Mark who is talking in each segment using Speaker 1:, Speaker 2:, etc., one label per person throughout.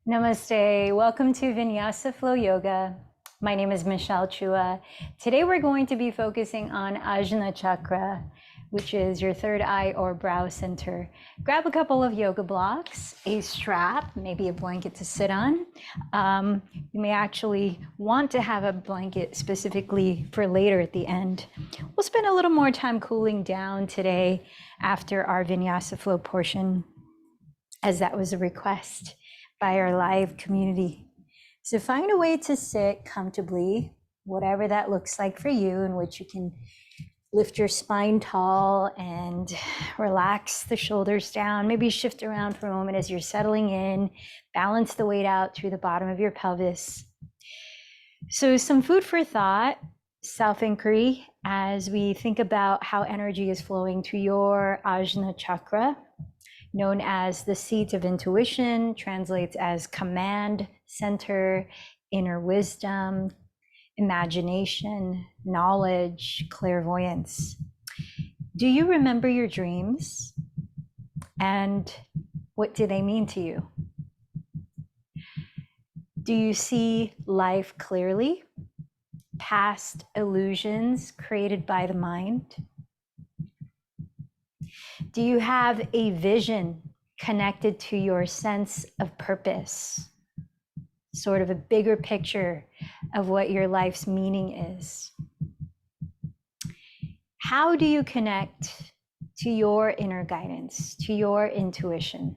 Speaker 1: Namaste. Welcome to Vinyasa Flow Yoga. My name is Michelle Chua. Today we're going to be focusing on Ajna chakra, which is your third eye or brow center. Grab a couple of yoga blocks, a strap, maybe a blanket to sit on. You may actually want to have a blanket specifically for later at the end. We'll spend a little more time cooling down today after our Vinyasa Flow portion, as that was a request by our live community. So find a way to sit comfortably, whatever that looks like for you, in which you can lift your spine tall and relax the shoulders down. Maybe shift around for a moment as you're settling in. Balance the weight out through the bottom of your pelvis. So some food for thought, self-inquiry, as we think about how energy is flowing to your Ajna chakra, known as the seat of intuition, translates as command center, inner wisdom, imagination, knowledge, clairvoyance. Do you remember your dreams? And what do they mean to you? Do you see life clearly, past illusions created by the mind? Do you have a vision connected to your sense of purpose? Sort of a bigger picture of what your life's meaning is. How do you connect to your inner guidance, to your intuition?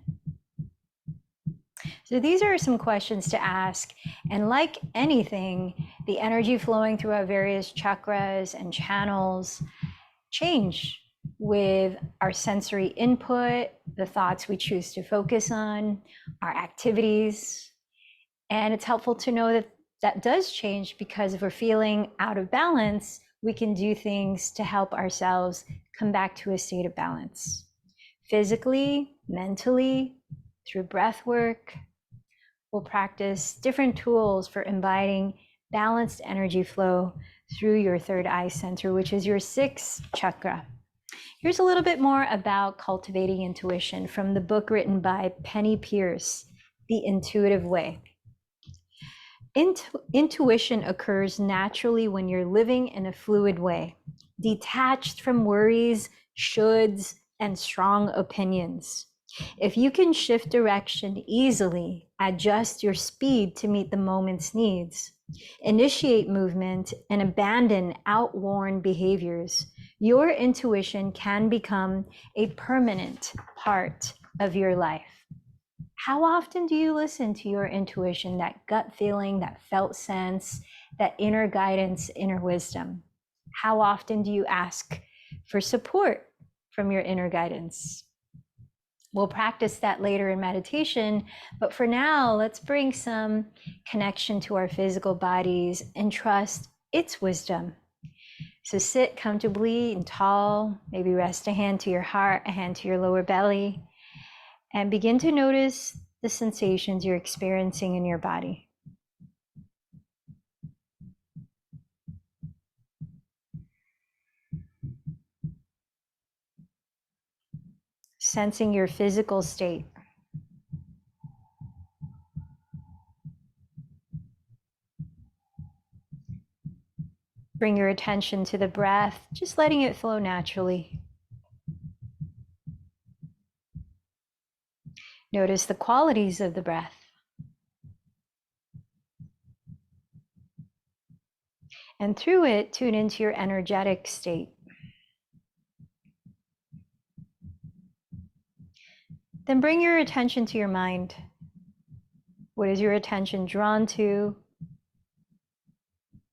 Speaker 1: So these are some questions to ask. And like anything, the energy flowing through our various chakras and channels change with our sensory input, the thoughts we choose to focus on, our activities. And it's helpful to know that that does change, because if we're feeling out of balance, we can do things to help ourselves come back to a state of balance. Physically, mentally, through breath work. We'll practice different tools for inviting balanced energy flow through your third eye center, which is your sixth chakra. Here's a little bit more about cultivating intuition from the book written by Penny Pierce, The Intuitive Way. Intuition occurs naturally when you're living in a fluid way, detached from worries, shoulds, and strong opinions. If you can shift direction easily, adjust your speed to meet the moment's needs, initiate movement, and abandon outworn behaviors, your intuition can become a permanent part of your life. How often do you listen to your intuition, that gut feeling, that felt sense, that inner guidance, inner wisdom? How often do you ask for support from your inner guidance? We'll practice that later in meditation, but for now, let's bring some connection to our physical bodies and trust its wisdom. So sit comfortably and tall, maybe rest a hand to your heart, a hand to your lower belly, and begin to notice the sensations you're experiencing in your body. Sensing your physical state. Bring your attention to the breath, just letting it flow naturally. Notice the qualities of the breath. And through it, tune into your energetic state. Then bring your attention to your mind. What is your attention drawn to?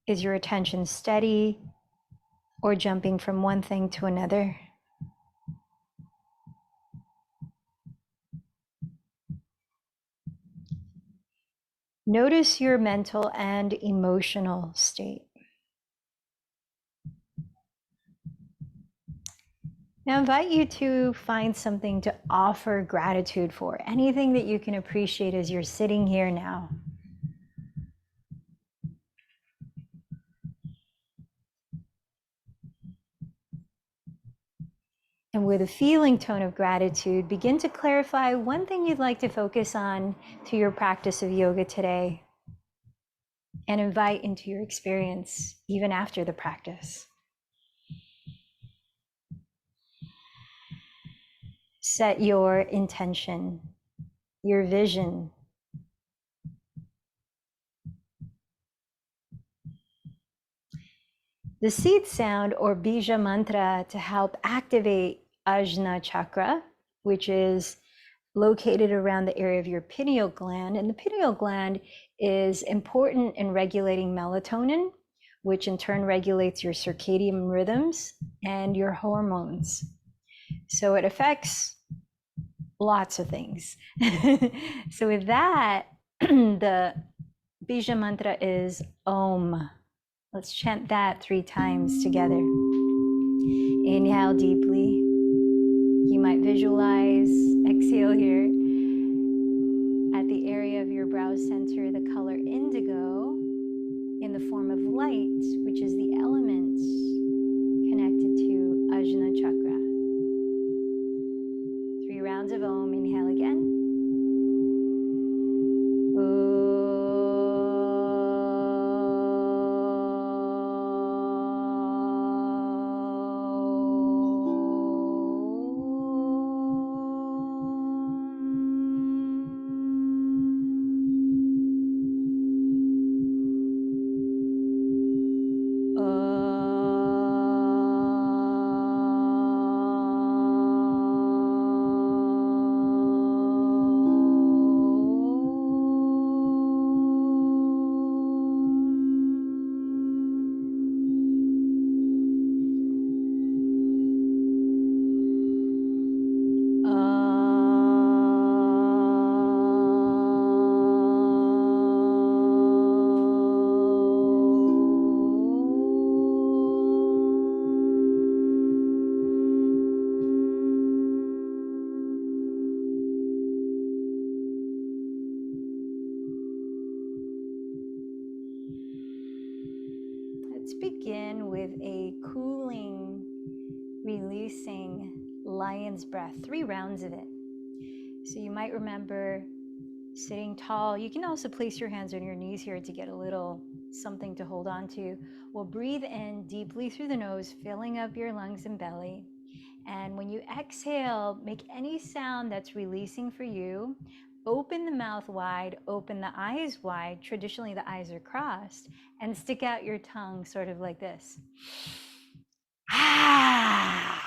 Speaker 1: Is your attention steady or jumping from one thing to another? Notice your mental and emotional state. Now I invite you to find something to offer gratitude for, anything that you can appreciate as you're sitting here now. And with a feeling tone of gratitude, begin to clarify one thing you'd like to focus on to your practice of yoga today, and invite into your experience even after the practice. Set your intention, your vision. The seed sound or bija mantra to help activate Ajna chakra, which is located around the area of your pineal gland. And the pineal gland is important in regulating melatonin, which in turn regulates your circadian rhythms and your hormones. So it affects lots of things. So with that, the bija mantra is Om. Let's chant that 3 times together. Inhale deeply. You might visualize, exhale here, at the area of your brow center, the color indigo in the form of light, which is the element connected to Ajna chakra. 3 rounds of Om. Inhale again. Let's begin with a cooling, releasing lion's breath, 3 rounds of it. So you might remember sitting tall. You can also place your hands on your knees here to get a little something to hold on to. We'll breathe in deeply through the nose, filling up your lungs and belly. And when you exhale, make any sound that's releasing for you. Open the mouth wide, open the eyes wide. Traditionally, the eyes are crossed, and stick out your tongue sort of like this. Ah!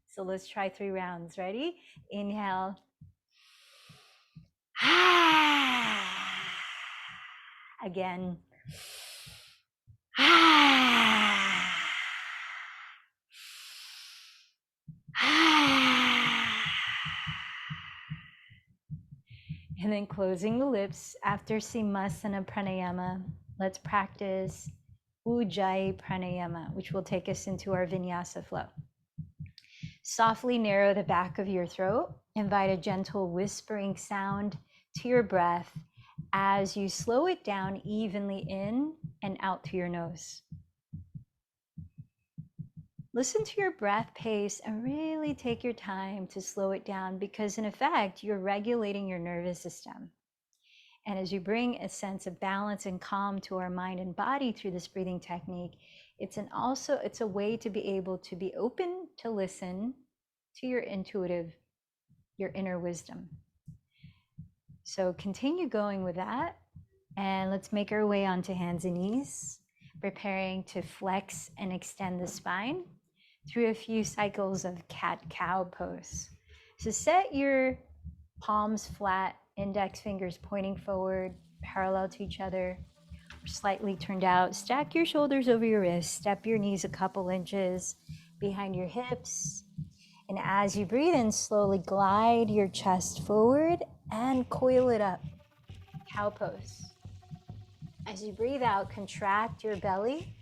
Speaker 1: So let's try 3 rounds. Ready? Inhale. Ah! Again. Ah! Ah! And then closing the lips after Simasana Pranayama, let's practice Ujjayi Pranayama, which will take us into our Vinyasa flow. Softly narrow the back of your throat. Invite a gentle whispering sound to your breath as you slow it down evenly in and out through your nose. Listen to your breath pace and really take your time to slow it down, because in effect, you're regulating your nervous system. And as you bring a sense of balance and calm to our mind and body through this breathing technique, it's a way to be able to be open to listen to your inner wisdom. So continue going with that, and let's make our way onto hands and knees, preparing to flex and extend the spine through a few cycles of cat-cow pose. So set your palms flat, index fingers pointing forward, parallel to each other, or slightly turned out. Stack your shoulders over your wrists, step your knees a couple inches behind your hips. And as you breathe in, slowly glide your chest forward and coil it up, cow pose. As you breathe out, contract your belly,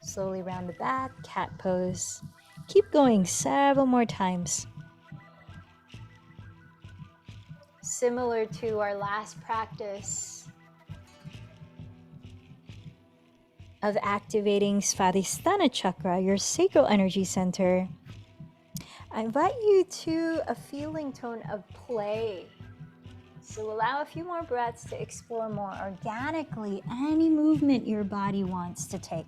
Speaker 1: slowly round the back, cat pose. Keep going several more times. Similar to our last practice of activating Svadhisthana chakra, your sacral energy center, I invite you to a feeling tone of play. So allow a few more breaths to explore more organically any movement your body wants to take.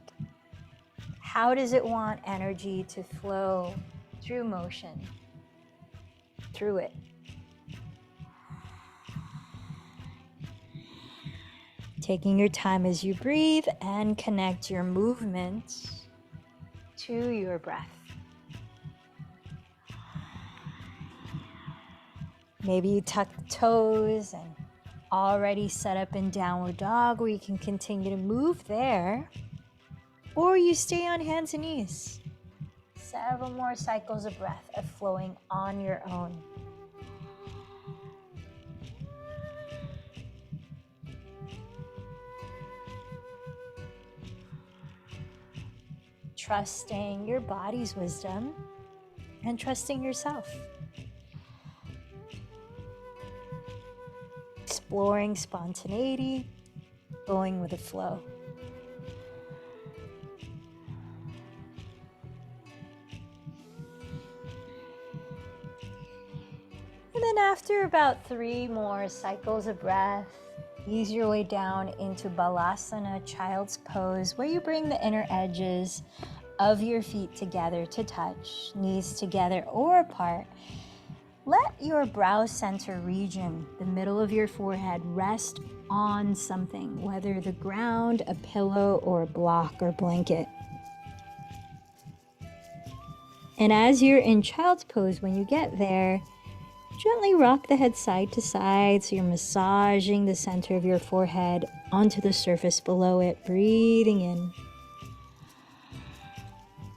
Speaker 1: How does it want energy to flow through motion, through it? Taking your time as you breathe and connect your movement to your breath. Maybe you tuck the toes and already set up in downward dog, where you can continue to move there, or you stay on hands and knees. Several more cycles of breath of flowing on your own. Trusting your body's wisdom and trusting yourself. Exploring spontaneity, going with the flow. And then after about 3 more cycles of breath, ease your way down into Balasana, child's pose, where you bring the inner edges of your feet together to touch, knees together or apart. Let your brow center region, the middle of your forehead, rest on something, whether the ground, a pillow, or a block or blanket. And as you're in child's pose, when you get there, gently rock the head side to side, so you're massaging the center of your forehead onto the surface below it, breathing in,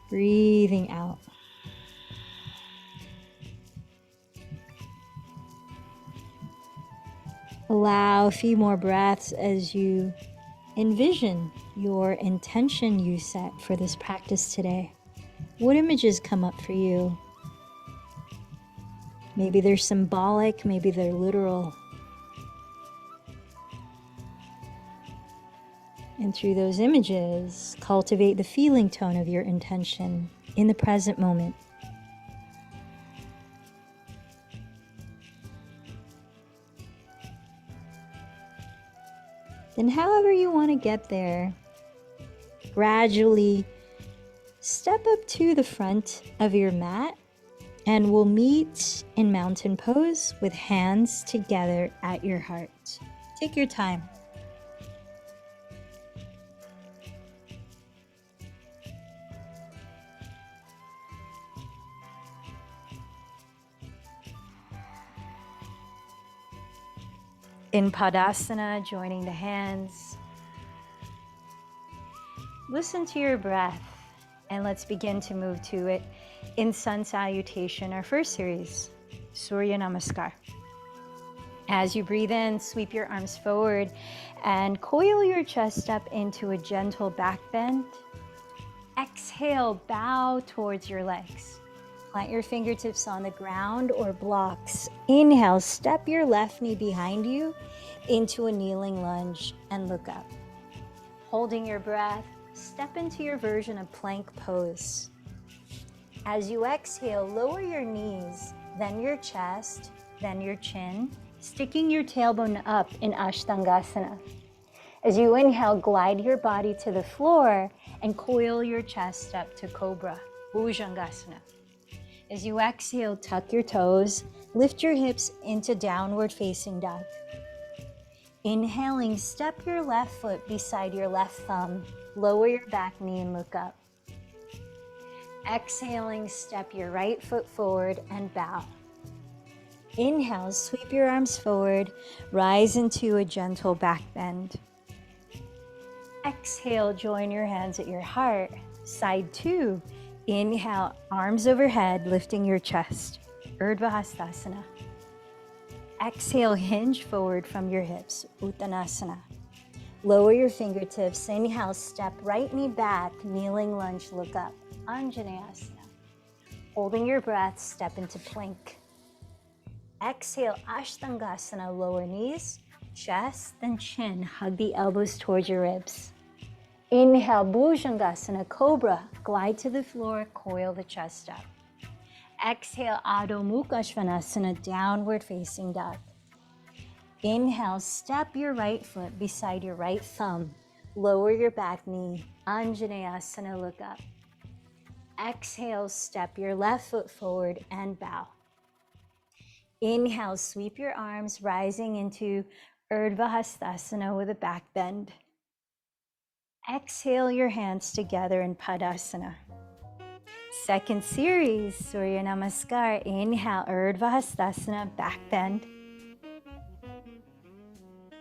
Speaker 1: breathing out. Allow a few more breaths as you envision your intention you set for this practice today. What images come up for you? Maybe they're symbolic, maybe they're literal. And through those images, cultivate the feeling tone of your intention in the present moment. Then however you want to get there, gradually step up to the front of your mat, and we'll meet in mountain pose with hands together at your heart. Take your time. In Padasana, joining the hands. Listen to your breath, and let's begin to move to it in Sun Salutation, our first series, Surya Namaskar. As you breathe in, sweep your arms forward and coil your chest up into a gentle back bend. Exhale, bow towards your legs. Plant your fingertips on the ground or blocks. Inhale, step your left knee behind you into a kneeling lunge and look up. Holding your breath, step into your version of plank pose. As you exhale, lower your knees, then your chest, then your chin, sticking your tailbone up in Ashtangasana. As you inhale, glide your body to the floor and coil your chest up to Cobra, Bhujangasana. As you exhale, tuck your toes, lift your hips into downward facing dog. Inhaling, step your left foot beside your left thumb, lower your back knee and look up. Exhaling, step your right foot forward and bow. Inhale, sweep your arms forward, rise into a gentle back bend. Exhale, join your hands at your heart. Side 2. Inhale, arms overhead, lifting your chest. Urdhva Hastasana. Exhale, hinge forward from your hips. Uttanasana. Lower your fingertips. Inhale, step right knee back, kneeling lunge, look up. Anjaneyasana. Holding your breath, step into plank. Exhale, Ashtangasana, lower knees, chest, then chin. Hug the elbows towards your ribs. Inhale, Bhujangasana, Cobra. Glide to the floor, coil the chest up. Exhale, Adho Mukha Svanasana, downward facing dog. Inhale, step your right foot beside your right thumb. Lower your back knee, Anjaneyasana, look up. Exhale, step your left foot forward and bow. Inhale, sweep your arms, rising into Urdhva Hastasana with a back bend. Exhale your hands together in Padasana. Second series, Surya Namaskar. Inhale, Urdhva Hastasana, back bend.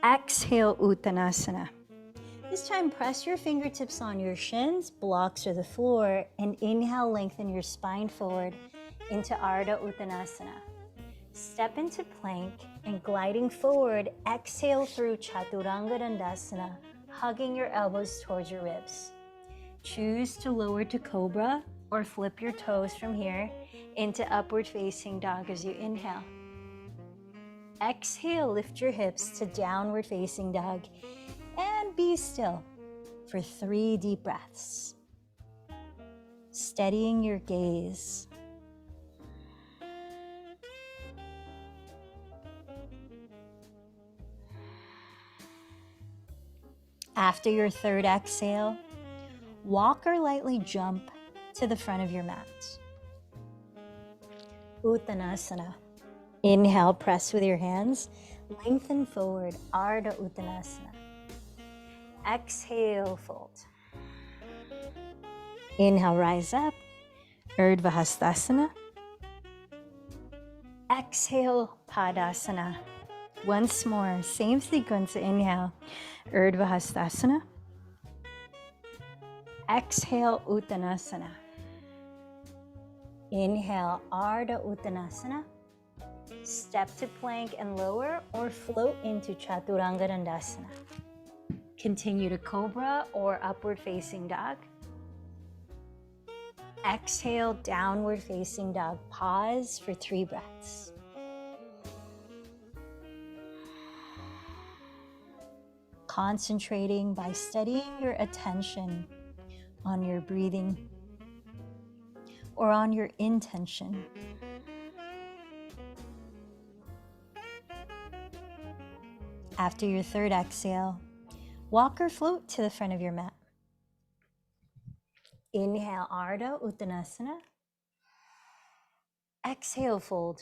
Speaker 1: Exhale, Uttanasana. This time, press your fingertips on your shins, blocks or the floor, and inhale, lengthen your spine forward into Ardha Uttanasana. Step into plank and gliding forward, exhale through Chaturanga Dandasana, hugging your elbows towards your ribs. Choose to lower to Cobra or flip your toes from here into upward facing dog as you inhale. Exhale, lift your hips to downward facing dog and be still for 3 deep breaths. Steadying your gaze. After your third exhale, walk or lightly jump to the front of your mat. Uttanasana. Inhale, press with your hands, lengthen forward, Ardha Uttanasana. Exhale, fold. Inhale, rise up, Urdhva Hastasana. Exhale, Padasana. Once more, same sequence, inhale, Urdhva Hastasana. Exhale, Uttanasana. Inhale, Ardha Uttanasana. Step to plank and lower or float into Chaturanga Dandasana. Continue to Cobra or upward facing dog. Exhale, downward facing dog. Pause for 3 breaths. Concentrating by steadying your attention on your breathing or on your intention. After your third exhale, walk or float to the front of your mat. Inhale, Ardha Uttanasana. Exhale, fold.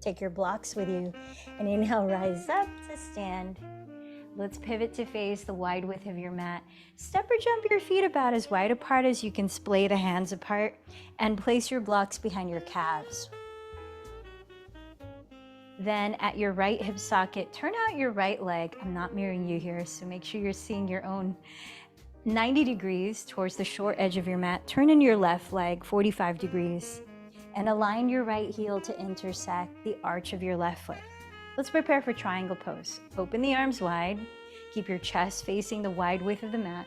Speaker 1: Take your blocks with you and inhale, rise up to stand. Let's pivot to face the wide width of your mat. Step or jump your feet about as wide apart as you can, splay the hands apart, and place your blocks behind your calves. Then at your right hip socket, turn out your right leg. I'm not mirroring you here, so make sure you're seeing your own 90 degrees towards the short edge of your mat. Turn in your left leg 45 degrees and align your right heel to intersect the arch of your left foot. Let's prepare for triangle pose. Open the arms wide. Keep your chest facing the wide width of the mat.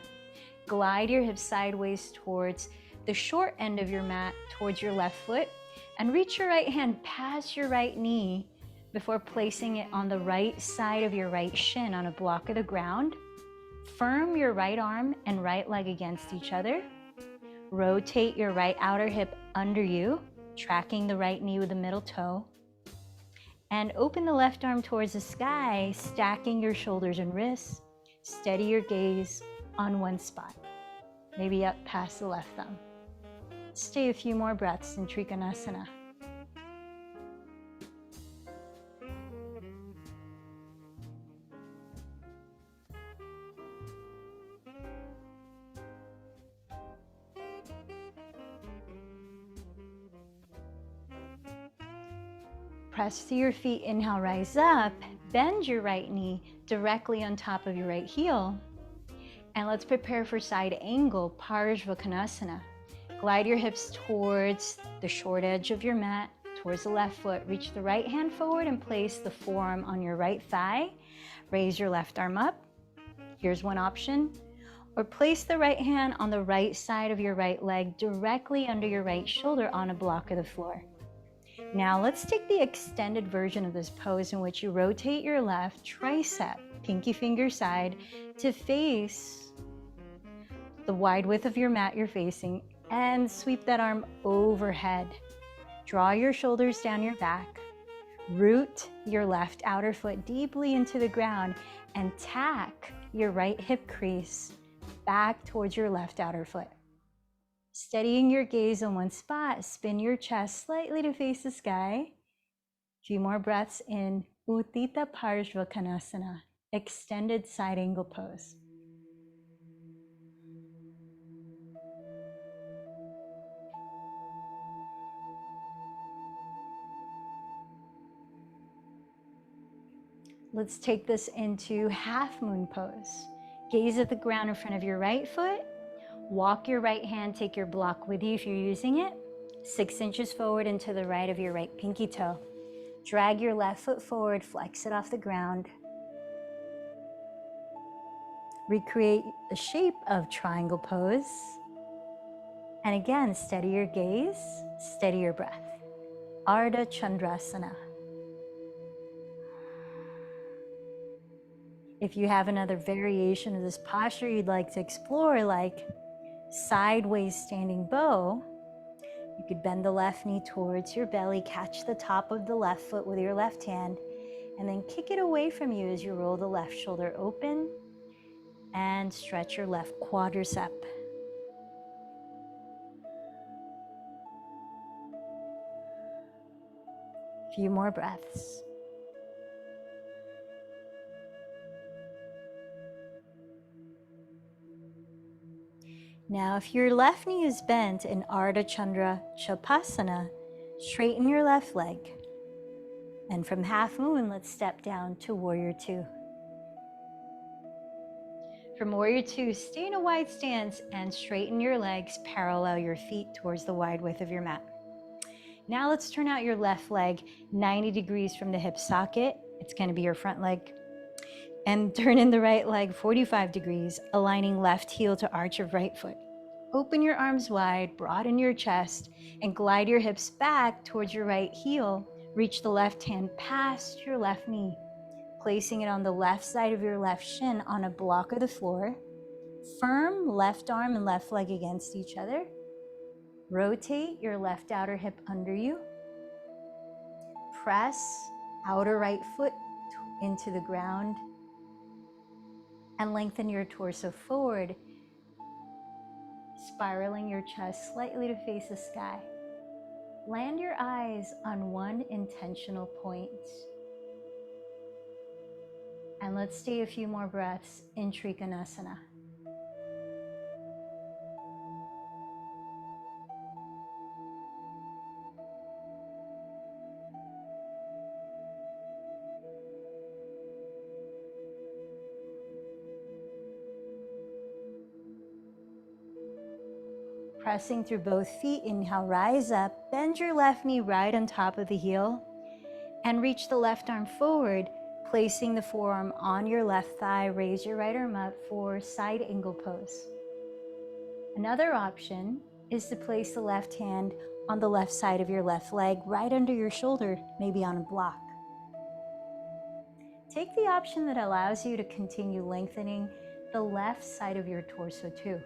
Speaker 1: Glide your hips sideways towards the short end of your mat, towards your left foot, and reach your right hand past your right knee before placing it on the right side of your right shin on a block of the ground. Firm your right arm and right leg against each other. Rotate your right outer hip under you, tracking the right knee with the middle toe. And open the left arm towards the sky, stacking your shoulders and wrists. Steady your gaze on one spot, maybe up past the left thumb. Stay a few more breaths in Trikonasana. Press to your feet, inhale, rise up, bend your right knee directly on top of your right heel. And let's prepare for side angle, Parshvakonasana. Glide your hips towards the short edge of your mat, towards the left foot. Reach the right hand forward and place the forearm on your right thigh. Raise your left arm up. Here's one option. Or place the right hand on the right side of your right leg, directly under your right shoulder on a block of the floor. Now let's take the extended version of this pose in which you rotate your left tricep, pinky finger side, to face the wide width of your mat you're facing, And sweep that arm overhead. Draw your shoulders down your back. Root your left outer foot deeply into the ground and tack your right hip crease back towards your left outer foot. Steadying your gaze on one spot, spin your chest slightly to face the sky. A few more breaths in Utthita Parshvakonasana, extended side angle pose. Let's take this into half moon pose. Gaze at the ground in front of your right foot. Walk your right hand, take your block with you if you're using it, 6 inches forward and to the right of your right pinky toe. Drag your left foot forward, flex it off the ground. Recreate the shape of triangle pose. And again, steady your gaze, steady your breath. Ardha Chandrasana. If you have another variation of this posture you'd like to explore, like sideways standing bow, you could bend the left knee towards your belly, catch the top of the left foot with your left hand, and then kick it away from you as you roll the left shoulder open and stretch your left quadricep. A few more breaths. Now, if your left knee is bent in Ardha Chandra Chapasana, straighten your left leg. And from half moon, let's step down to warrior two. From warrior two, stay in a wide stance and straighten your legs, parallel your feet towards the wide width of your mat. Now let's turn out your left leg 90 degrees from the hip socket. It's going to be your front leg. And turn in the right leg 45 degrees, aligning left heel to arch of right foot. Open your arms wide, broaden your chest, and glide your hips back towards your right heel. Reach the left hand past your left knee, placing it on the left side of your left shin on a block of the floor. Firm left arm and left leg against each other. Rotate your left outer hip under you. Press outer right foot into the ground and lengthen your torso forward, spiraling your chest slightly to face the sky. Land your eyes on one intentional point. And let's stay a few more breaths in Trikonasana. Pressing through both feet, inhale, rise up, bend your left knee right on top of the heel, and reach the left arm forward, placing the forearm on your left thigh. Raise your right arm up for side angle pose. Another option is to place the left hand on the left side of your left leg, right under your shoulder, maybe on a block. Take the option that allows you to continue lengthening the left side of your torso too.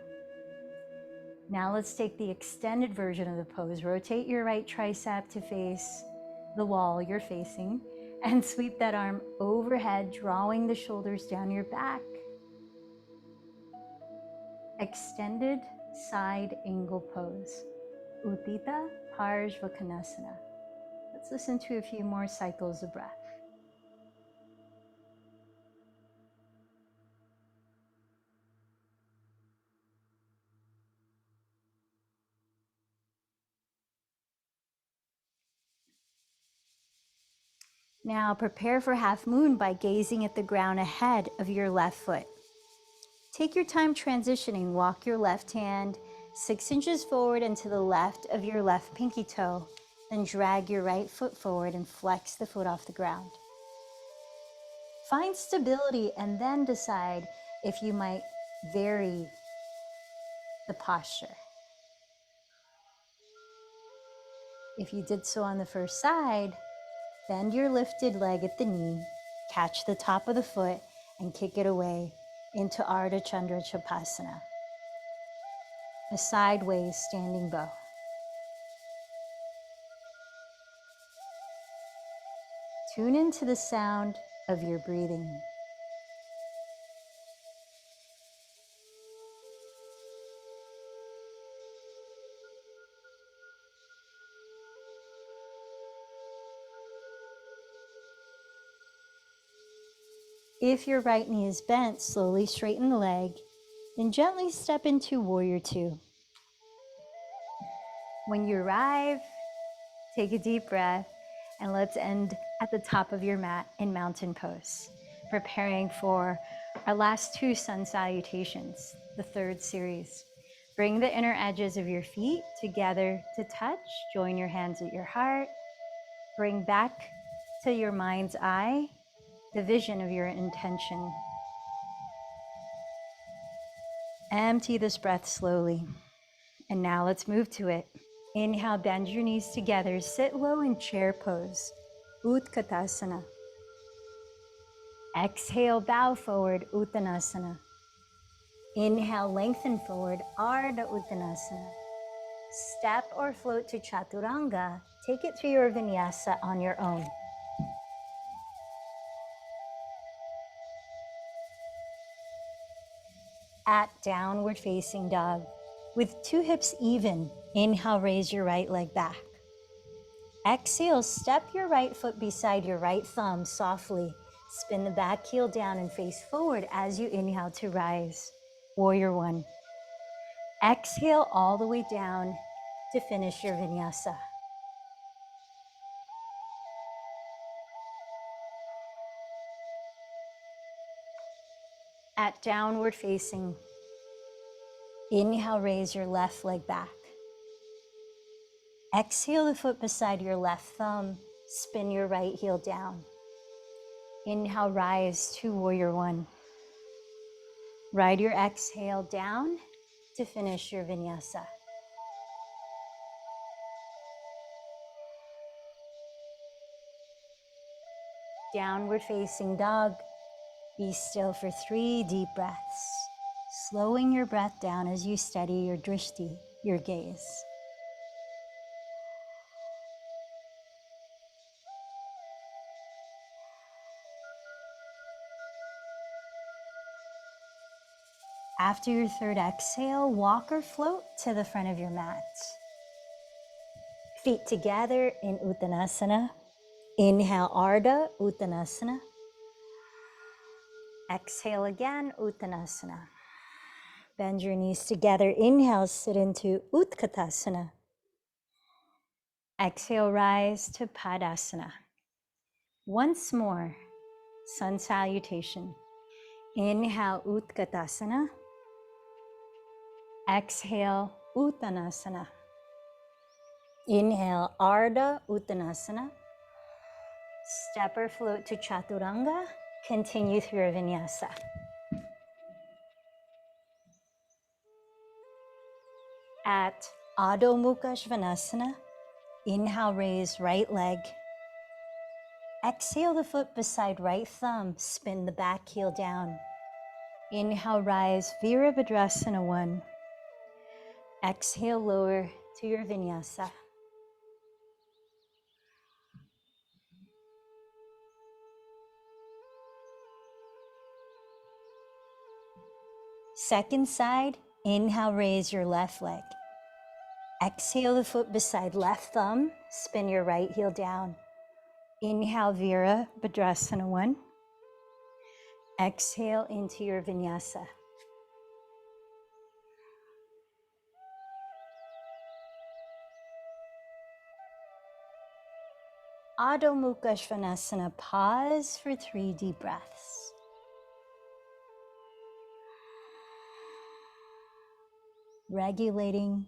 Speaker 1: Now let's take the extended version of the pose. Rotate your right tricep to face the wall you're facing and sweep that arm overhead, drawing the shoulders down your back. Extended side angle pose. Utthita Parshvakonasana. Let's listen to a few more cycles of breath. Now prepare for half moon by gazing at the ground ahead of your left foot. Take your time transitioning. Walk your left hand 6 inches forward and to the left of your left pinky toe. Then drag your right foot forward and flex the foot off the ground. Find stability and then decide if you might vary the posture. If you did so on the first side, bend your lifted leg at the knee, catch the top of the foot, and kick it away into Ardha Chandra Chapasana. a sideways standing bow. Tune into the sound of your breathing. If your right knee is bent, slowly straighten the leg, then gently step into Warrior Two. When you arrive, take a deep breath, and let's end at the top of your mat in Mountain Pose, preparing for our last two sun salutations, the third series. Bring the inner edges of your feet together to touch. Join your hands at your heart. Bring back to your mind's eye the vision of your intention. Empty this breath slowly. And now let's move to it. Inhale, bend your knees together. Sit low in chair pose, Utkatasana. Exhale, bow forward, Uttanasana. Inhale, lengthen forward, Ardha Uttanasana. Step or float to Chaturanga. Take it through your Vinyasa on your own. At downward facing dog. With two hips even, inhale, raise your right leg back. Exhale, step your right foot beside your right thumb softly. Spin the back heel down and face forward as you inhale to rise. Warrior One. Exhale all the way down to finish your vinyasa. At downward facing, inhale, raise your left leg back. Exhale the foot beside your left thumb, spin your right heel down. Inhale, rise to Warrior One. Ride your exhale down to finish your vinyasa. Downward facing dog. Be still for 3 deep breaths, slowing your breath down as you steady your drishti, your gaze. After your third exhale, walk or float to the front of your mat. Feet together in Uttanasana. Inhale, Ardha Uttanasana. Exhale again, Uttanasana. Bend your knees together. Inhale, sit into Utkatasana. Exhale, rise to Padasana. Once more, sun salutation. Inhale, Utkatasana. Exhale, Uttanasana. Inhale, Ardha Uttanasana. Step or float to Chaturanga. Continue through your Vinyasa. At Adho Mukha Svanasana, inhale, raise right leg. Exhale the foot beside right thumb, spin the back heel down. Inhale, rise, Virabhadrasana 1. Exhale, lower to your Vinyasa. Second side, inhale, raise your left leg. Exhale the foot beside left thumb, spin your right heel down. Inhale, Virabhadrasana 1. Exhale into your Vinyasa. Adho Mukha Svanasana, pause for 3 deep breaths. Regulating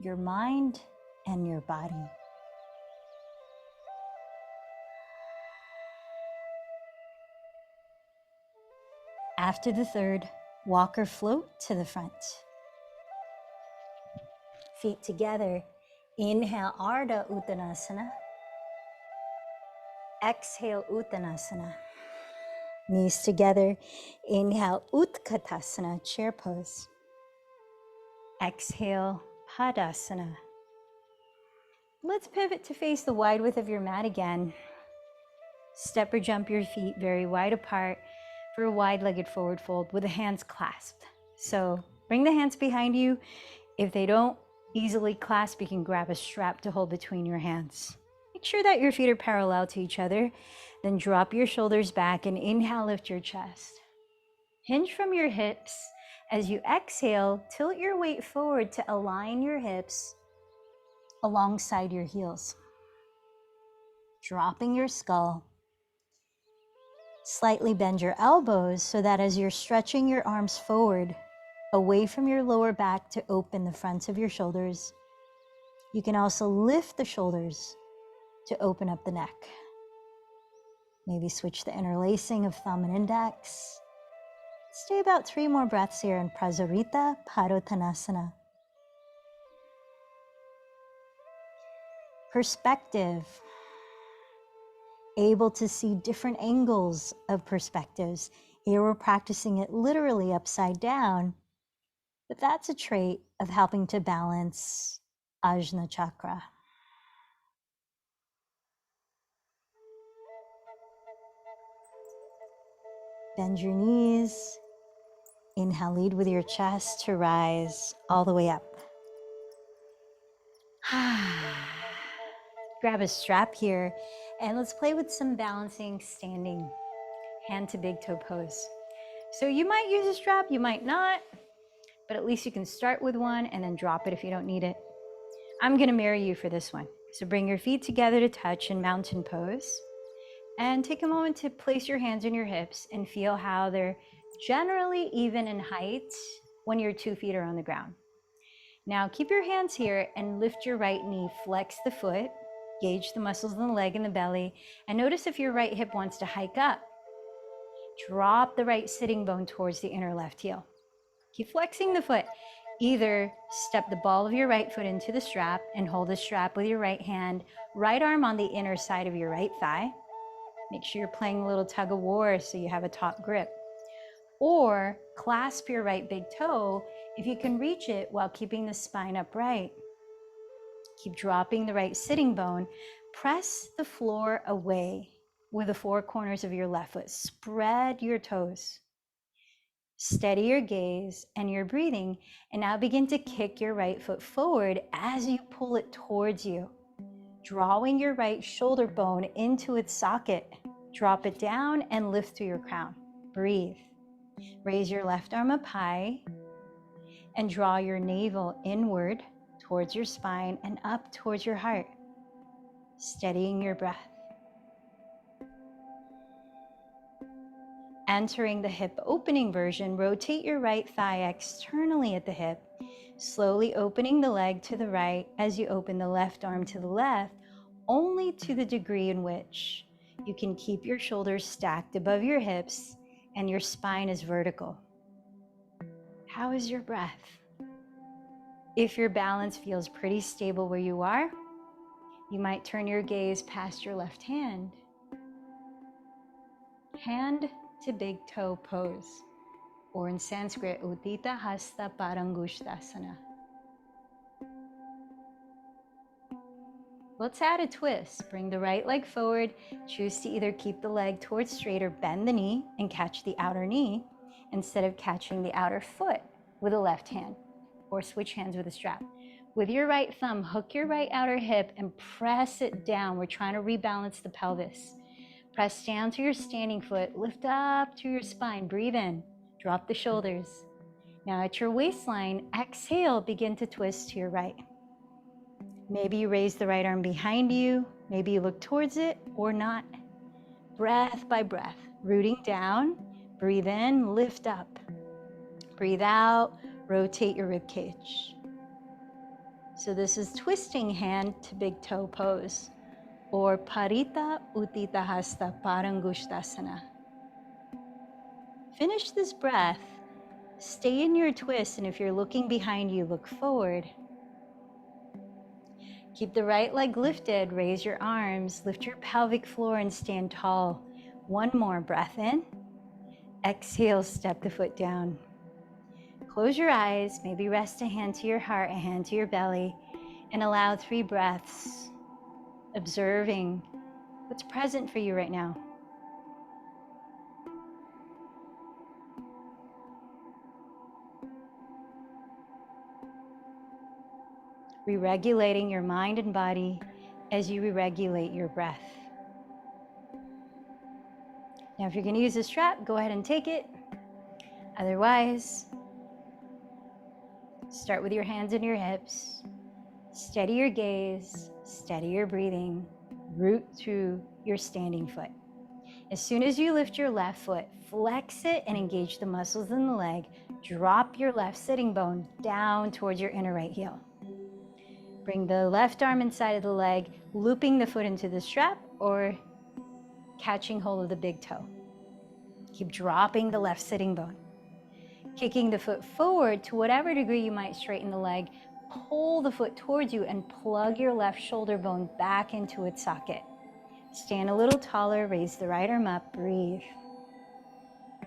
Speaker 1: your mind and your body. After the third, walk or float to the front. Feet together. Inhale, Ardha Uttanasana. Exhale, Uttanasana. Knees together. Inhale, Utkatasana, chair pose. Exhale, Padasana. Let's pivot to face the wide width of your mat again. Step or jump your feet very wide apart for a wide-legged forward fold with the hands clasped. So bring the hands behind you. If they don't easily clasp, you can grab a strap to hold between your hands. Make sure that your feet are parallel to each other. Then drop your shoulders back and inhale, lift your chest. Hinge from your hips. As you exhale, tilt your weight forward to align your hips alongside your heels. Dropping your skull. Slightly bend your elbows so that as you're stretching your arms forward, away from your lower back to open the fronts of your shoulders, you can also lift the shoulders to open up the neck. Maybe switch the interlacing of thumb and index. Stay about 3 more breaths here in Prasarita Padottanasana. Perspective. Able to see different angles of perspectives. Here we're practicing it literally upside down, but that's a trait of helping to balance Ajna chakra. Bend your knees. Inhale, lead with your chest to rise all the way up. Grab a strap here and let's play with some balancing standing hand to big toe pose. So you might use a strap, you might not, but at least you can start with one and then drop it if you don't need it. I'm gonna mirror you for this one. So bring your feet together to touch in mountain pose and take a moment to place your hands on your hips and feel how they're generally even in height when your 2 feet are on the ground. Now keep your hands here and lift your right knee, flex the foot, gauge the muscles in the leg and the belly, and notice if your right hip wants to hike up. Drop the right sitting bone towards the inner left heel. Keep flexing the foot. Either step the ball of your right foot into the strap and hold the strap with your right hand, right arm on the inner side of your right thigh. Make sure you're playing a little tug of war so you have a taut grip. Or clasp your right big toe if you can reach it while keeping the spine upright. Keep dropping the right sitting bone. Press the floor away with the 4 corners of your left foot. Spread your toes. Steady your gaze and your breathing, and now begin to kick your right foot forward as you pull it towards you, drawing your right shoulder bone into its socket. Drop it down and lift through your crown. Breathe. Raise your left arm up high and draw your navel inward towards your spine and up towards your heart, steadying your breath. Entering the hip opening version, rotate your right thigh externally at the hip, slowly opening the leg to the right as you open the left arm to the left, only to the degree in which you can keep your shoulders stacked above your hips and your spine is vertical. How is your breath? If your balance feels pretty stable where you are, you might turn your gaze past your left hand. Hand to big toe pose, or in Sanskrit, Uddita Hasta Parangushtasana. Let's add a twist. Bring the right leg forward. Choose to either keep the leg towards straight or bend the knee and catch the outer knee instead of catching the outer foot with the left hand, or switch hands with a strap. With your right thumb, hook your right outer hip and press it down. We're trying to rebalance the pelvis. Press down to your standing foot, lift up to your spine, breathe in, drop the shoulders. Now at your waistline, exhale, begin to twist to your right. Maybe you raise the right arm behind you, maybe you look towards it or not. Breath by breath, rooting down, breathe in, lift up. Breathe out, rotate your rib cage. So this is twisting hand to big toe pose, or Parita Uttita Hasta Parangushtasana. Finish this breath, stay in your twist, and if you're looking behind you, look forward. Keep the right leg lifted, raise your arms, lift your pelvic floor and stand tall. One more breath in. Exhale, step the foot down. Close your eyes, maybe rest a hand to your heart, a hand to your belly, and allow 3 breaths, observing what's present for you right now. Re-regulating your mind and body as you re-regulate your breath. Now, if you're going to use a strap, go ahead and take it. Otherwise, start with your hands and your hips. Steady your gaze, steady your breathing, root through your standing foot. As soon as you lift your left foot, flex it and engage the muscles in the leg. Drop your left sitting bone down towards your inner right heel. Bring the left arm inside of the leg, looping the foot into the strap or catching hold of the big toe. Keep dropping the left sitting bone. Kicking the foot forward to whatever degree you might straighten the leg. Pull the foot towards you and plug your left shoulder bone back into its socket. Stand a little taller, raise the right arm up, breathe.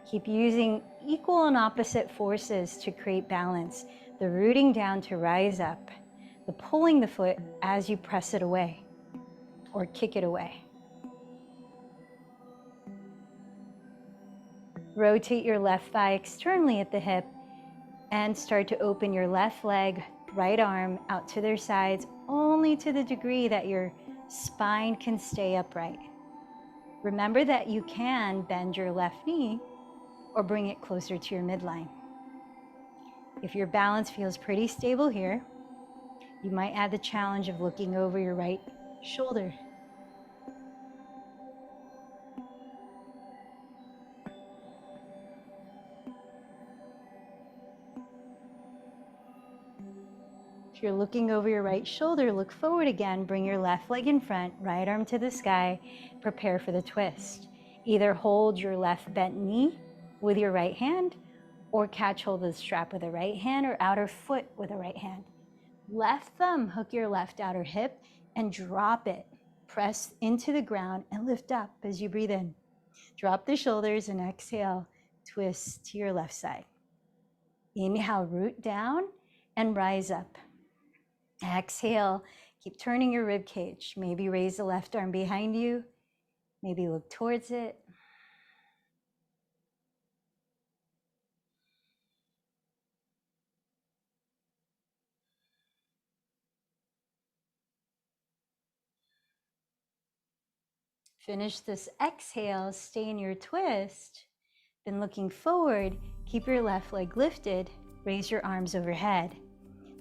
Speaker 1: Keep using equal and opposite forces to create balance. The rooting down to rise up. The pulling the foot as you press it away or kick it away. Rotate your left thigh externally at the hip and start to open your left leg, right arm out to their sides, only to the degree that your spine can stay upright. Remember that you can bend your left knee or bring it closer to your midline. If your balance feels pretty stable here, you might add the challenge of looking over your right shoulder. If you're looking over your right shoulder, look forward again, bring your left leg in front, right arm to the sky, prepare for the twist. Either hold your left bent knee with your right hand or catch hold of the strap with the right hand or outer foot with the right hand. Left thumb, hook your left outer hip and drop it. Press into the ground and lift up as you breathe in. Drop the shoulders and exhale, twist to your left side. Inhale, root down and rise up. Exhale, keep turning your rib cage. Maybe raise the left arm behind you. Maybe look towards it. Finish this exhale, stay in your twist. Then looking forward, keep your left leg lifted, raise your arms overhead.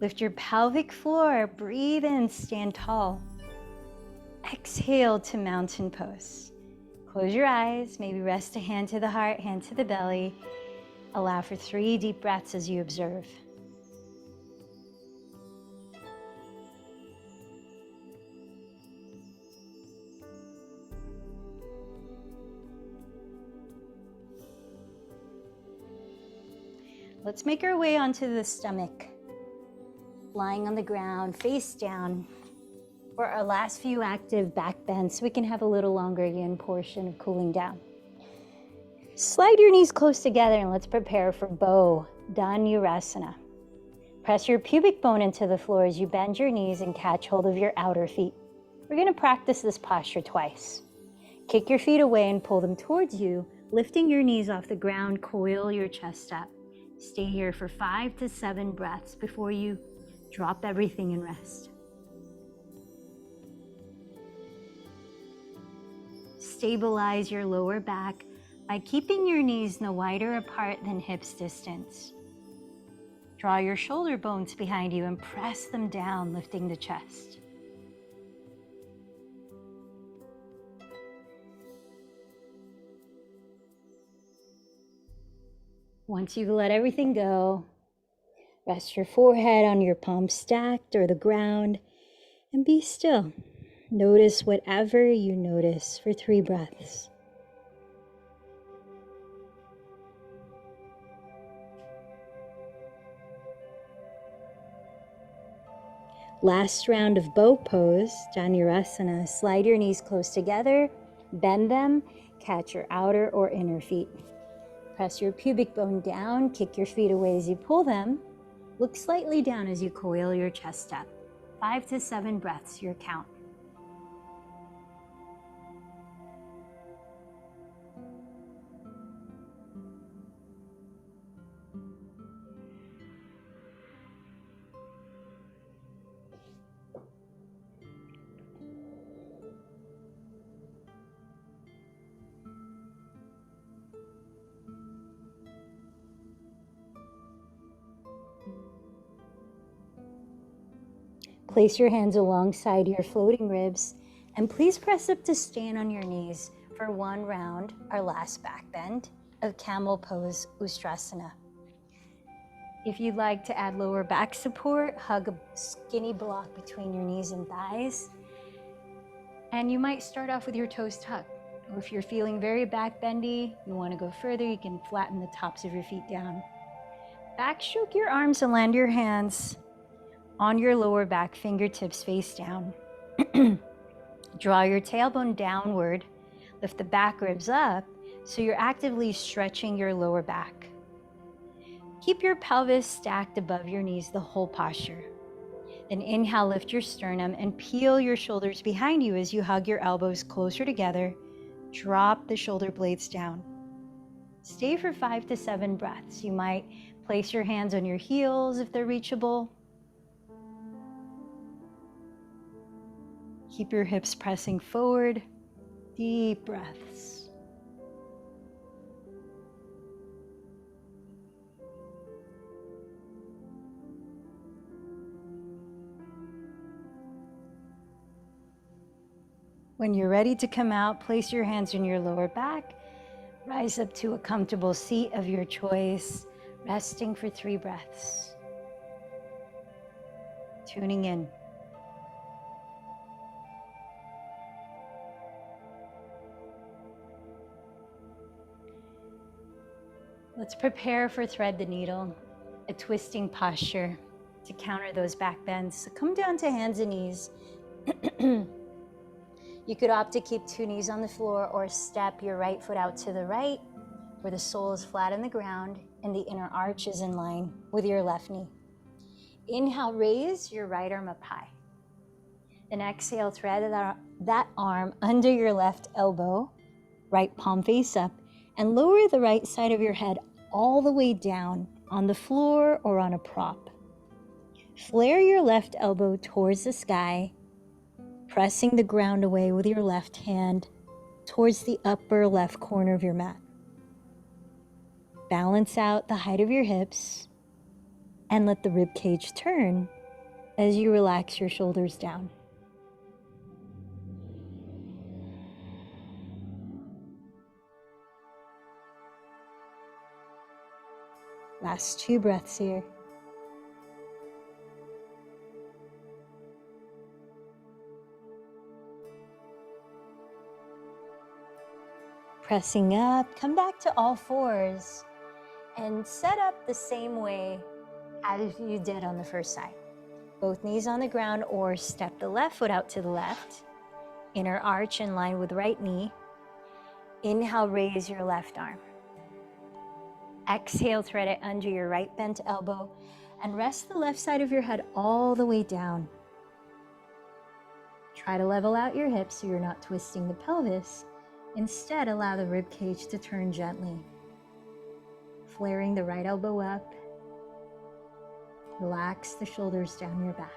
Speaker 1: Lift your pelvic floor, breathe in, stand tall. Exhale to mountain pose. Close your eyes, maybe rest a hand to the heart, hand to the belly. Allow for 3 deep breaths as you observe. Let's make our way onto the stomach. Lying on the ground, face down, for our last few active back bends so we can have a little longer yin portion of cooling down. Slide your knees close together and let's prepare for bow Dhanurasana. Press your pubic bone into the floor as you bend your knees and catch hold of your outer feet. We're going to practice this posture twice. Kick your feet away and pull them towards you, lifting your knees off the ground, coil your chest up. Stay here for 5 to 7 breaths before you drop everything and rest. Stabilize your lower back by keeping your knees no wider apart than hips distance. Draw your shoulder bones behind you and press them down, lifting the chest. Once you've let everything go, rest your forehead on your palms stacked or the ground and be still. Notice whatever you notice for 3 breaths. Last round of bow pose, Dhanurasana. Slide your knees close together, bend them, catch your outer or inner feet. Press your pubic bone down, kick your feet away as you pull them. Look slightly down as you coil your chest up. 5 to 7 breaths, your count. Place your hands alongside your floating ribs, and please press up to stand on your knees for one round, our last back bend of camel pose Ustrasana. If you'd like to add lower back support, hug a skinny block between your knees and thighs. And you might start off with your toes tucked. Or if you're feeling very back bendy, you want to go further, you can flatten the tops of your feet down. Backstroke your arms and land your hands on your lower back, fingertips face down. Draw your tailbone downward, lift the back ribs up, so you're actively stretching your lower back. Keep your pelvis stacked above your knees the whole posture. Then inhale, lift your sternum and peel your shoulders behind you as you hug your elbows closer together. Drop the shoulder blades down. Stay for 5 to 7 breaths. You might place your hands on your heels if they're reachable. Keep your hips pressing forward. Deep breaths. When you're ready to come out, place your hands on your lower back. Rise up to a comfortable seat of your choice, resting for 3 breaths. Tuning in. Let's prepare for thread the needle, a twisting posture to counter those back bends. So come down to hands and knees. You could opt to keep 2 knees on the floor or step your right foot out to the right where the sole is flat on the ground and the inner arch is in line with your left knee. Inhale, raise your right arm up high. Then exhale, thread that arm under your left elbow, right palm face up, and lower the right side of your head all the way down on the floor or on a prop. Flare your left elbow towards the sky, pressing the ground away with your left hand towards the upper left corner of your mat. Balance out the height of your hips and let the rib cage turn as you relax your shoulders down. Last 2 breaths here. Pressing up, come back to all fours and set up the same way as you did on the first side. Both knees on the ground or step the left foot out to the left. Inner arch in line with right knee. Inhale, raise your left arm. Exhale, thread it under your right bent elbow and rest the left side of your head all the way down. Try to level out your hips so you're not twisting the pelvis. Instead, allow the rib cage to turn gently. Flaring the right elbow up. Relax the shoulders down your back.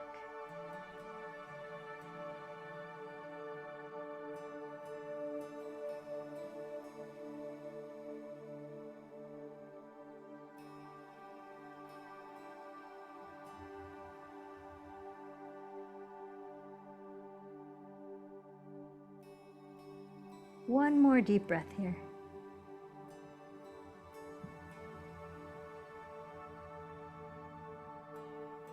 Speaker 1: One more deep breath here.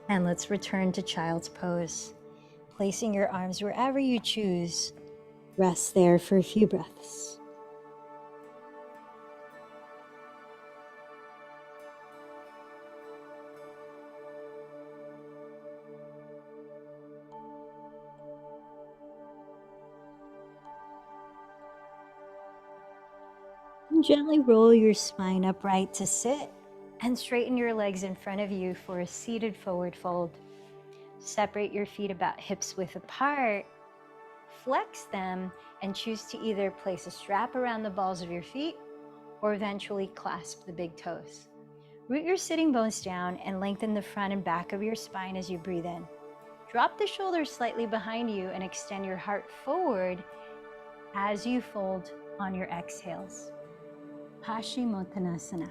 Speaker 1: And let's return to child's pose. Placing your arms wherever you choose. Rest there for a few breaths. And gently roll your spine upright to sit and straighten your legs in front of you for a seated forward fold. Separate your feet about hips width apart, flex them, and choose to either place a strap around the balls of your feet or eventually clasp the big toes. Root your sitting bones down and lengthen the front and back of your spine as you breathe in. Drop the shoulders slightly behind you and extend your heart forward as you fold on your exhales. Paschimottanasana.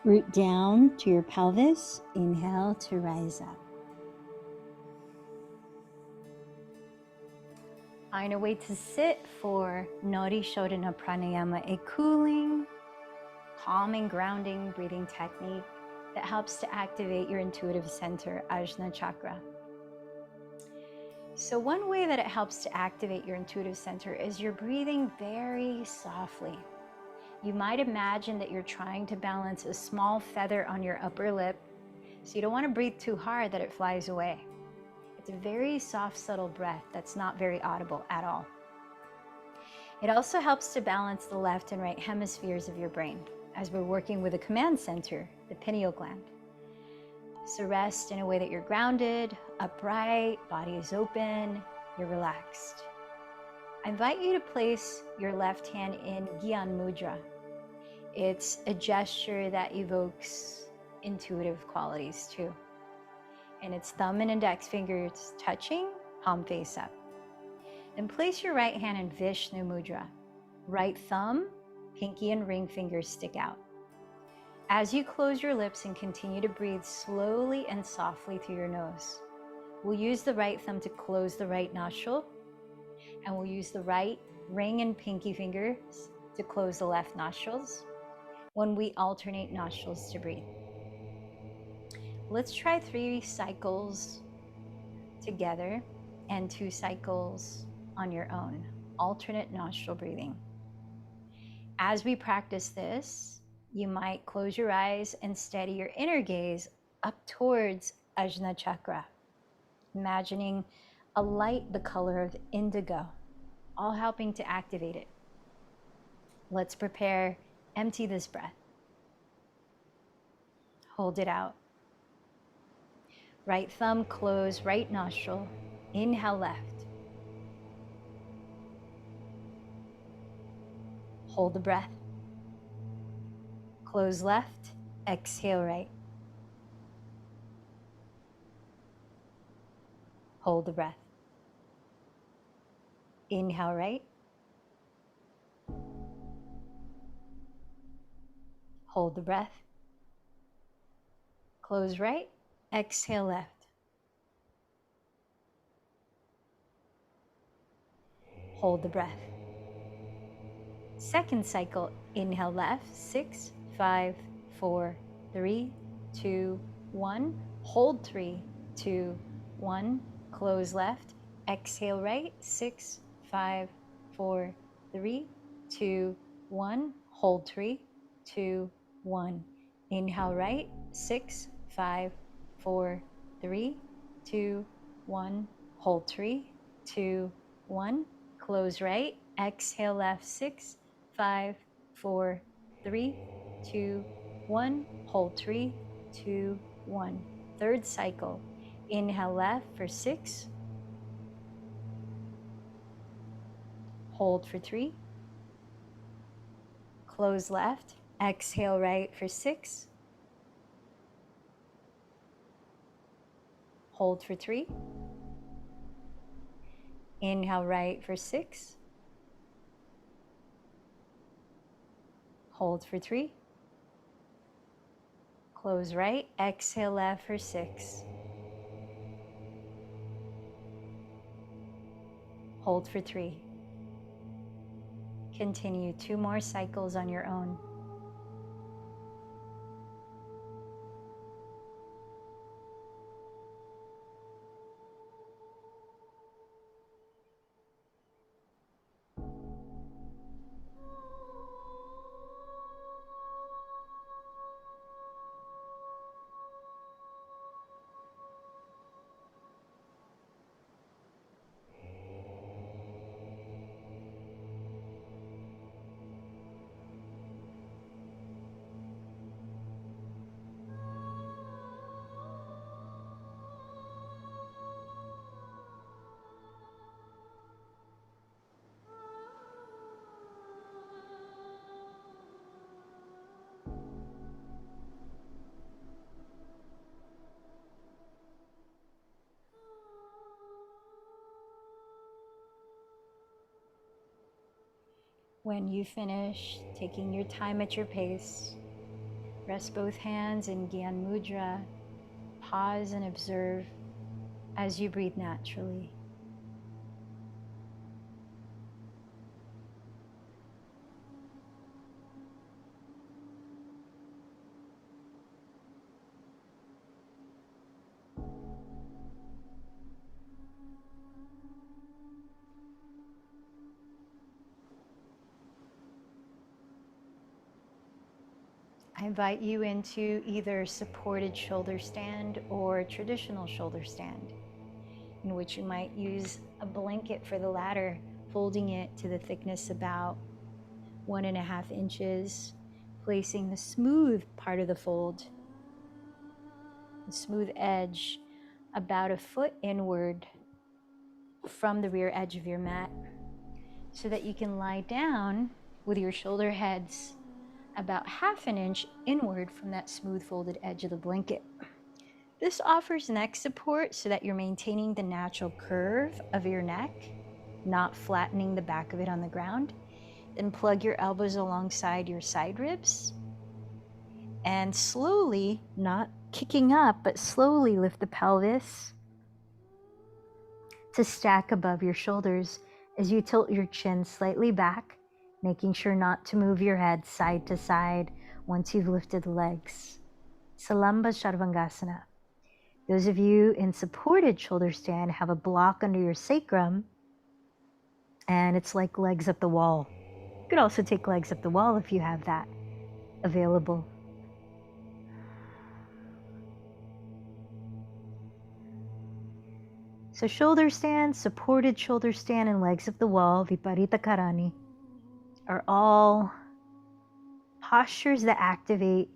Speaker 1: Root down to your pelvis. Inhale to rise up. Find a way to sit for Nadi Shodhana Pranayama, a cooling, calming, grounding breathing technique that helps to activate your intuitive center, Ajna chakra. So one way that it helps to activate your intuitive center is you're breathing very softly. You might imagine that you're trying to balance a small feather on your upper lip, so you don't want to breathe too hard that it flies away. It's a very soft, subtle breath that's not very audible at all. It also helps to balance the left and right hemispheres of your brain as we're working with the command center, the pineal gland. So rest in a way that you're grounded, upright, body is open, you're relaxed. I invite you to place your left hand in Gyan Mudra. It's a gesture that evokes intuitive qualities too. And it's thumb and index fingers touching, palm face up. Then place your right hand in Vishnu Mudra. Right thumb, pinky and ring fingers stick out. As you close your lips and continue to breathe slowly and softly through your nose, we'll use the right thumb to close the right nostril, and we'll use the right ring and pinky fingers to close the left nostrils when we alternate nostrils to breathe. Let's try 3 cycles together and 2 cycles on your own, alternate nostril breathing. As we practice this, you might close your eyes and steady your inner gaze up towards Ajna chakra, imagining a light the color of indigo, all helping to activate it. Let's prepare. Empty this breath. Hold it out. Right thumb, close right nostril. Inhale left. Hold the breath. Close left. Exhale right. Hold the breath. Inhale right. Hold the breath. Close right. Exhale left. Hold the breath. Second cycle, inhale left, 6, 5, 4, 3, 2, 1. Hold 3, 2, 1. Close left. Exhale right, 6, 5, 4, 3, 2, 1. Hold 3, 2, 1. Inhale right, 6, 5, 4, 3, 2, 1. Hold 3, 2, 1. Close right. Exhale left, 6, 5, 4, 3, 2, 1. Hold 3, 2, 1. Third cycle. Inhale left for 6. Hold for 3. Close left. Exhale right for 6. Hold for 3. Inhale right for 6. Hold for 3. Close right. Exhale left for 6. Hold for 3. Continue 2 more cycles on your own. When you finish, taking your time at your pace, rest both hands in Gyan Mudra. Pause and observe as you breathe naturally. I invite you into either supported shoulder stand or traditional shoulder stand, in which you might use a blanket for the latter, folding it to the thickness about 1.5 inches, placing the smooth part of the fold, the smooth edge, about a foot inward from the rear edge of your mat, so that you can lie down with your shoulder heads about 1/2 inch inward from that smooth folded edge of the blanket. This offers neck support so that you're maintaining the natural curve of your neck, not flattening the back of it on the ground. Then plug your elbows alongside your side ribs and slowly, not kicking up, but slowly lift the pelvis to stack above your shoulders as you tilt your chin slightly back, making sure not to move your head side to side once you've lifted the legs. Salamba Sharvangasana. Those of you in supported shoulder stand have a block under your sacrum, and it's like legs up the wall. You could also take legs up the wall if you have that available. So shoulder stand, supported shoulder stand, and legs up the wall, Viparita Karani, are all postures that activate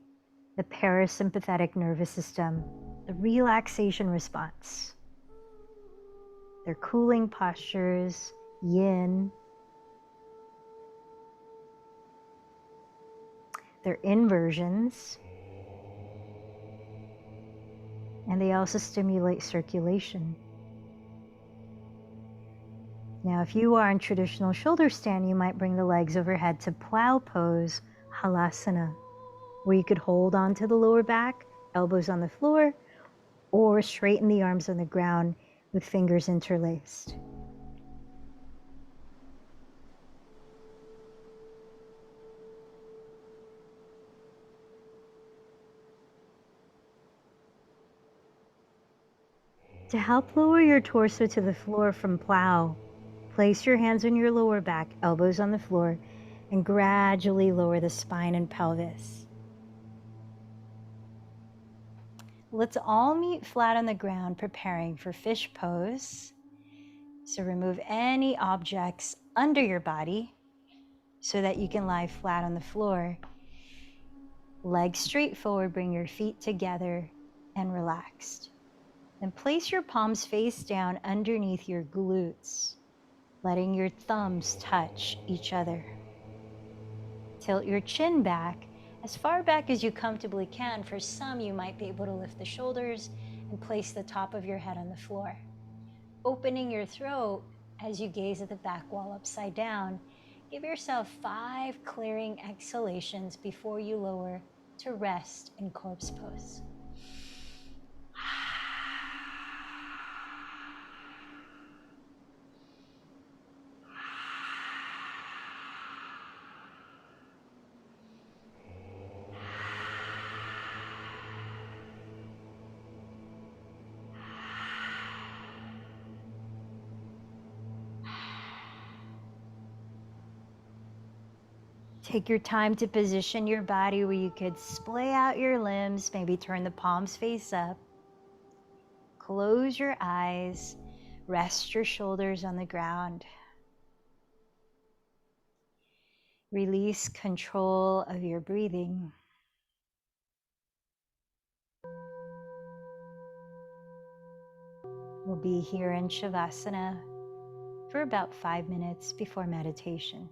Speaker 1: the parasympathetic nervous system, the relaxation response. They're cooling postures, yin. They're inversions. And they also stimulate circulation. Now, if you are in traditional shoulder stand, you might bring the legs overhead to plow pose, halasana, where you could hold onto the lower back, elbows on the floor, or straighten the arms on the ground with fingers interlaced. To help lower your torso to the floor from plow, place your hands on your lower back, elbows on the floor, and gradually lower the spine and pelvis. Let's all meet flat on the ground, preparing for fish pose. So remove any objects under your body so that you can lie flat on the floor. Legs straight forward, bring your feet together and relaxed. Then place your palms face down underneath your glutes, letting your thumbs touch each other. Tilt your chin back as far back as you comfortably can. For some, you might be able to lift the shoulders and place the top of your head on the floor. Opening your throat as you gaze at the back wall upside down. Give yourself 5 clearing exhalations before you lower to rest in corpse pose. Take your time to position your body where you could splay out your limbs, maybe turn the palms face up. Close your eyes, rest your shoulders on the ground. Release control of your breathing. We'll be here in Shavasana for about 5 minutes before meditation.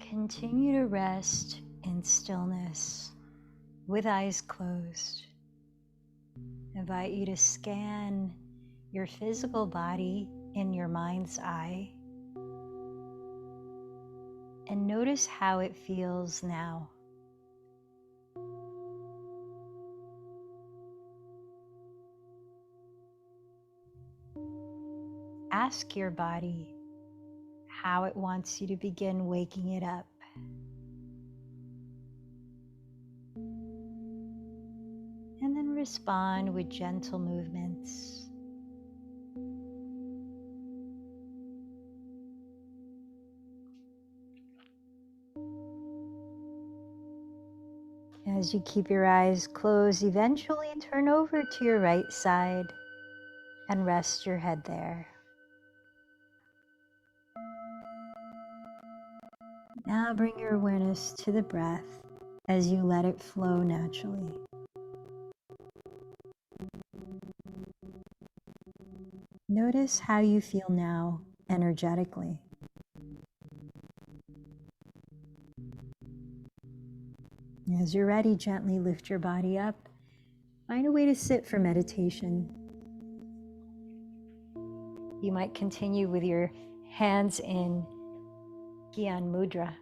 Speaker 1: Continue to rest in stillness with eyes closed. I invite you to scan your physical body in your mind's eye and notice how it feels now. Ask your body how it wants you to begin waking it up. And then respond with gentle movements. As you keep your eyes closed, eventually turn over to your right side and rest your head there. Now bring your awareness to the breath as you let it flow naturally. Notice how you feel now energetically. As you're ready, gently lift your body up. Find a way to sit for meditation. You might continue with your hands in Gyan Mudra.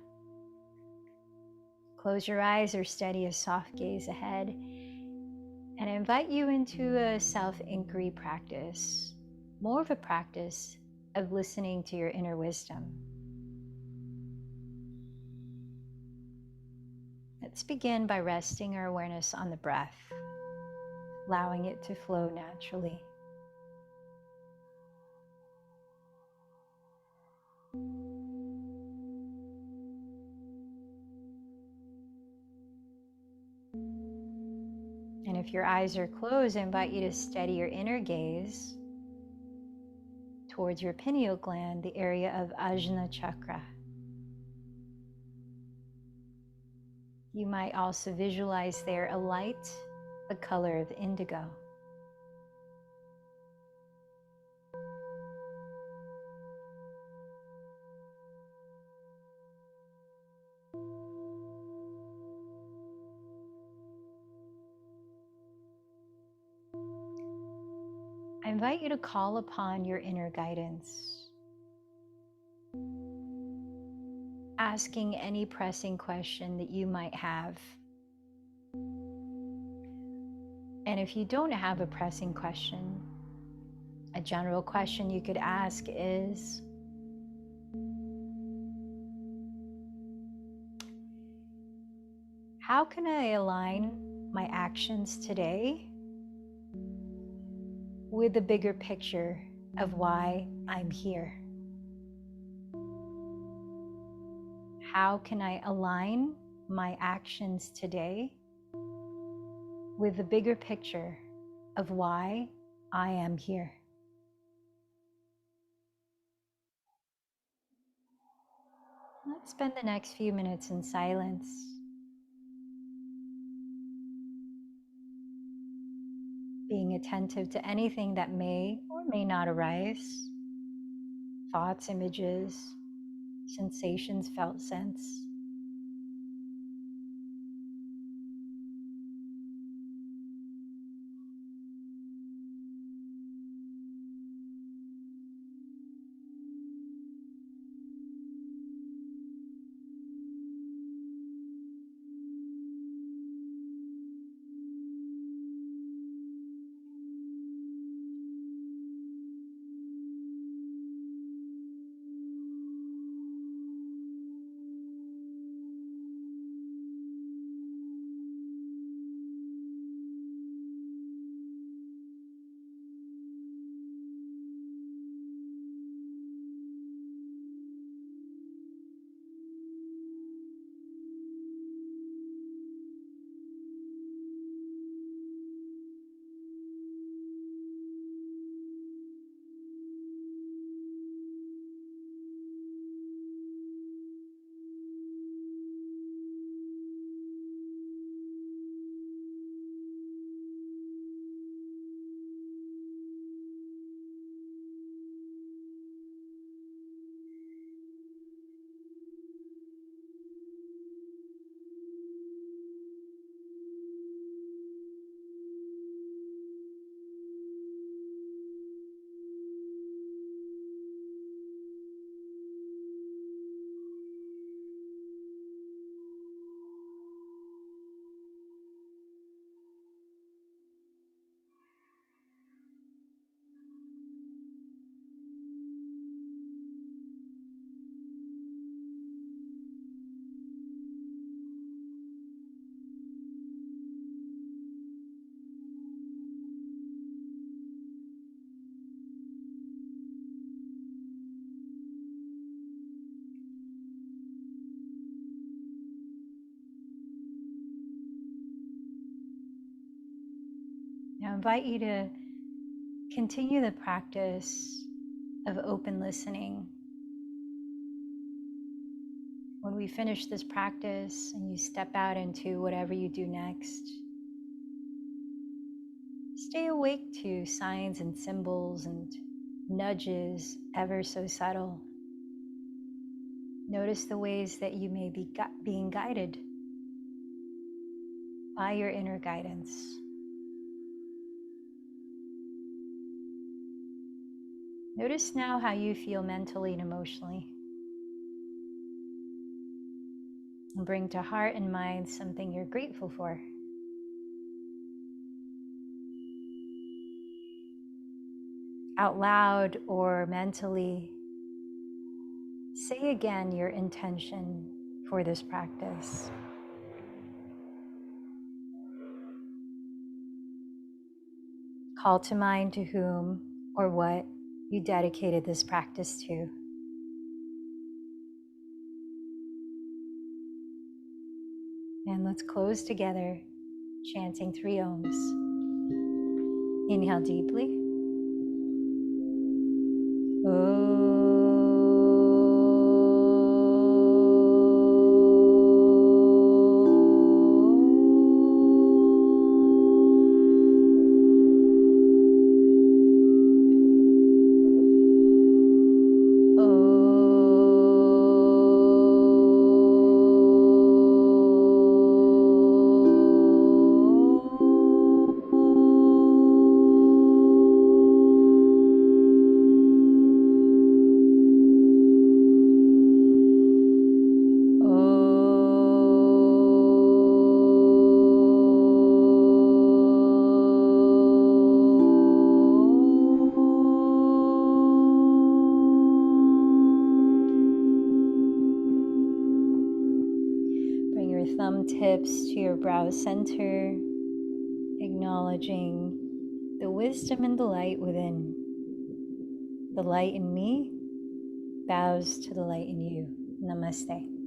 Speaker 1: Close your eyes or steady a soft gaze ahead. And I invite you into a self-inquiry practice, more of a practice of listening to your inner wisdom. Let's begin by resting our awareness on the breath, allowing it to flow naturally. And if your eyes are closed, I invite you to steady your inner gaze towards your pineal gland, the area of Ajna chakra. You might also visualize there a light, the color of indigo. I invite you to call upon your inner guidance, asking any pressing question that you might have. And if you don't have a pressing question, a general question you could ask is, How can I align my actions today with the bigger picture of why I'm here? How can I align my actions today with the bigger picture of why I am here? Let's spend the next few minutes in silence, being attentive to anything that may or may not arise, thoughts, images, sensations, felt sense. Now, I invite you to continue the practice of open listening. When we finish this practice and you step out into whatever you do next, stay awake to signs and symbols and nudges, ever so subtle. Notice the ways that you may be being guided by your inner guidance. Notice now how you feel mentally and emotionally. And bring to heart and mind something you're grateful for. Out loud or mentally, say again your intention for this practice. Call to mind to whom or what you dedicated this practice to. And let's close together, chanting 3 ohms. Inhale deeply. thumb tips to your brow center, acknowledging the wisdom and the light within. The light in me bows to the light in you. Namaste.